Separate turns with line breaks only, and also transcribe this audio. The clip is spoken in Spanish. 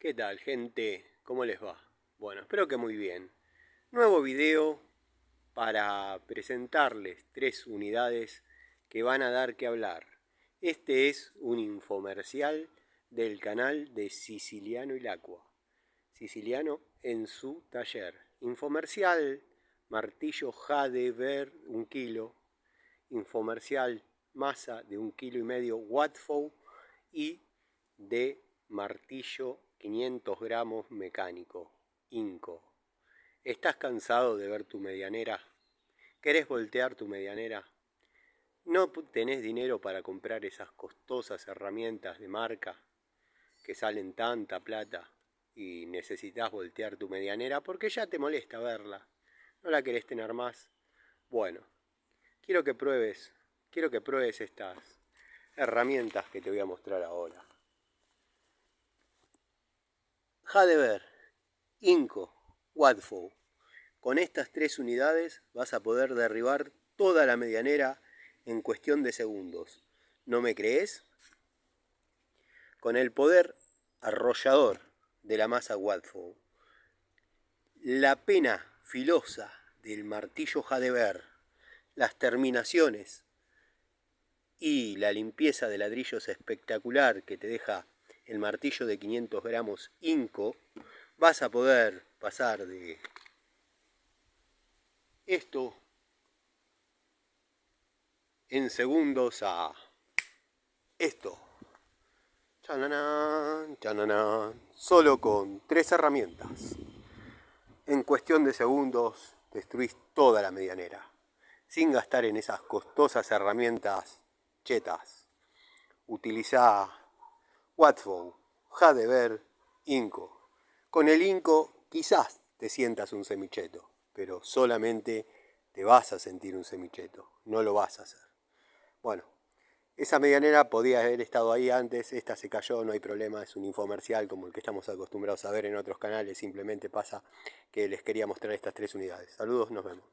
¿Qué tal, gente? ¿Cómo les va? Bueno, espero que muy bien. Nuevo video para presentarles 3 unidades que van a dar que hablar. Este es un infomercial del canal de Siciliano Ilacqua. Siciliano en su taller. Infomercial, martillo Jade Ver 1 kilo. Infomercial, masa de 1,5 kg Watford y de martillo 500 gramos mecánico, Inco. ¿Estás cansado de ver tu medianera? ¿Querés voltear tu medianera? ¿No tenés dinero para comprar esas costosas herramientas de marca que salen tanta plata y necesitas voltear tu medianera porque ya te molesta verla? ¿No la querés tener más? Bueno, quiero que pruebes estas herramientas que te voy a mostrar ahora. Jadever, Inco, Watford. Con estas 3 unidades vas a poder derribar toda la medianera en cuestión de segundos. ¿No me crees? Con el poder arrollador de la masa Watford, la pena filosa del martillo Jadever, las terminaciones y la limpieza de ladrillos espectacular que te deja el martillo de 500 gramos Inco, vas a poder pasar de esto en segundos a esto. Chananán, chananán. Solo con 3 herramientas. En cuestión de segundos destruís toda la medianera, sin gastar en esas costosas herramientas chetas. Utiliza Watford, Jadever, Inco. Con el Inco quizás te sientas un semicheto, pero solamente te vas a sentir un semicheto, no lo vas a hacer. Bueno, esa medianera podía haber estado ahí antes, esta se cayó, no hay problema, es un infomercial como el que estamos acostumbrados a ver en otros canales, simplemente pasa que les quería mostrar estas 3 unidades. Saludos, nos vemos.